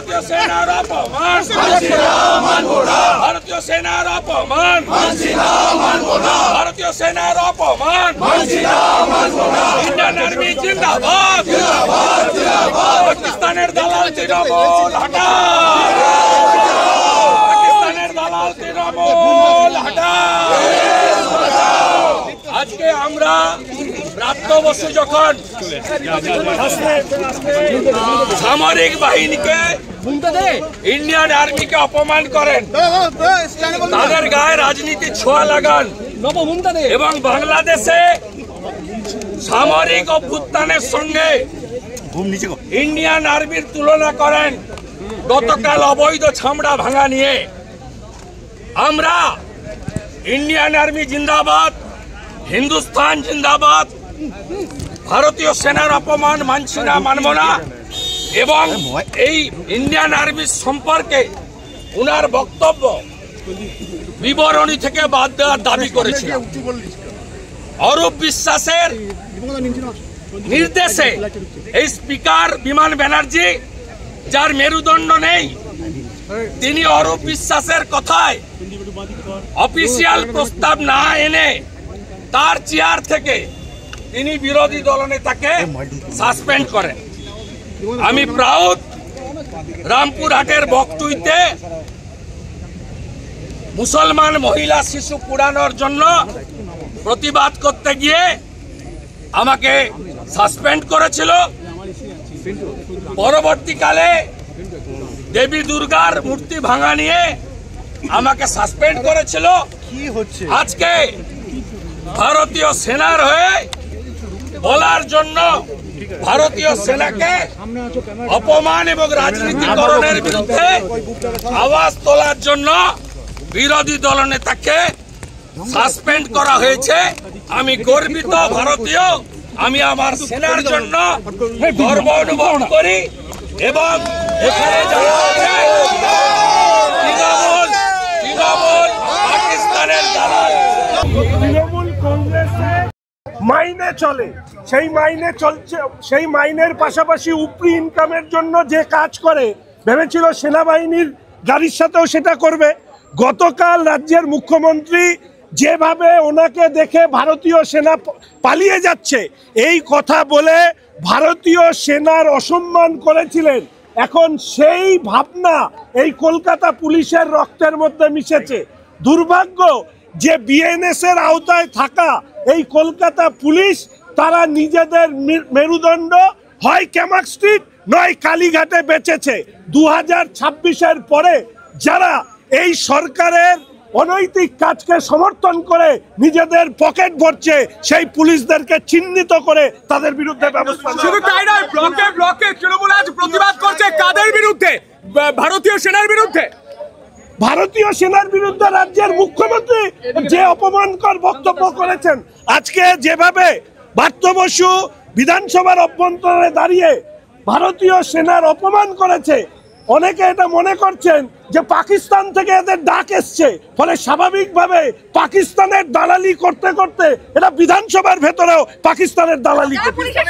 ভারতীয় সেনার অপমান ভারতীয় সেনার অপমান ভারতীয় সেনার অপমান ইন্ডিয়ান আর্মি জিন্দাবাদ পাকিস্তানের দালাল তৃণমূল হটাও পাকিস্তানের দালাল তৃণমূল হটাও। আজকে আমরা প্রাপ্ত বসু যখন সামরিক বাহিনীকে ইন্ডিয়ান আর্মিকে অপমান করেন, তাদের গায়ে রাজনীতি ছোঁয়া লাগান এবং বাংলাদেশে সামরিক অভ্যুত্থানের সঙ্গে ইন্ডিয়ান আর্মির তুলনা করেন গতকাল অবৈধ ছামড়া ভাঙা নিয়ে। আমরা ইন্ডিয়ান আর্মি জিন্দাবাদ, হিন্দুস্তান জিন্দাবাদ, ভারতীয় সেনার অপমান মানছি না, মানব না এবং এই ইন্ডিয়ান আর্মির সম্পর্কে উনার বক্তব্য বিবরণী থেকে বাদ দেওয়ার দাবি করেছিলাম। অরূপ বিশ্বাসের নির্দেশে এই স্পিকার বিমান ব্যানার্জি, যার মেরুদণ্ড নেই, তিনি অরূপ বিশ্বাসের কথায় অফিসিয়াল প্রস্তাব না এনে তার চেয়ার থেকে তিনি বিরোধী দলনেতাকে সাসপেন্ড করেন। আমি প্রাউড রামপুরহাটের বকটুইতে মুসলমান মহিলা শিশু পুরানোর জন্য প্রতিবাদ করতে গিয়ে আমাকে সাসপেন্ড করেছিল। পরবর্তীকালে দেবী দুর্গার মূর্তি ভাঙা নিয়ে আমাকে সাসপেন্ড করেছিল। আজকে ভারতীয় সেনার হয়ে বলার জন্য, ভারতীয় সেনাকে অপমান এবং রাজনীতিকরণের বিরুদ্ধে আওয়াজ তোলার জন্য বিরোধী দলনেতাকে সাসপেন্ড করা হয়েছে। আমি গর্বিত ভারতীয়, আমি আমার সেনার জন্য গর্ব অনুভব করি এবং এখানে যারা আছে তৃণমূল পাকিস্তানের দালাল, তৃণমূল কংগ্রেসের মাইনে চলে, সেই মাইনে চলছে, সেই মাইনের পাশাপাশি উপরি ইনকামের জন্য যে কাজ করে ভেবেছিল সেনাবাহিনীর গাড়ির সাথেও সেটা করবে। গতকাল রাজ্যের মুখ্যমন্ত্রী যেভাবে ওনাকে দেখে ভারতীয় সেনা পালিয়ে যাচ্ছে এই কথা বলে ভারতীয় সেনার অসম্মান করেছিলেন। এখন সেই ভাবনা এই কলকাতা পুলিশের রক্তের মধ্যে মিশেছে। দুর্ভাগ্য যে বিএনএস এর আওতায় থাকা এই কলকাতা পুলিশ, তারা নিজেদের মেরুদণ্ড হয় ক্যামাক স্ট্রিট নয় কালীঘাটে বেচেছে। 2026-এর পরে যারা এই সরকারের অনৈতিক কাজকে সমর্থন করে নিজেদের পকেট ভরছে, সেই পুলিশদেরকে চিহ্নিত করে তাদের বিরুদ্ধে ব্যবস্থা। শুধু তাই নয়, ব্লকে ব্লকে তৃণমূল আজ প্রতিবাদ করছে কাদের বিরুদ্ধে? ভারতীয় সেনার বিরুদ্ধে। ভারতীয় সেনার বিরুদ্ধে রাজ্যের মুখ্যমন্ত্রী যে অপমানকর বক্তব্য করেছেন, আজকে যেভাবে পার্থ বসু বিধানসভার অভ্যন্তরে দাঁড়িয়ে ভারতীয় সেনার অপমান করেছে, অনেকে এটা মনে করছেন যে পাকিস্তান থেকে এদের ডাক এসছে, ফলে স্বাভাবিকভাবে পাকিস্তানের দালালি করতে করতে এটা বিধানসভার ভেতরেও পাকিস্তানের দালালি করছে।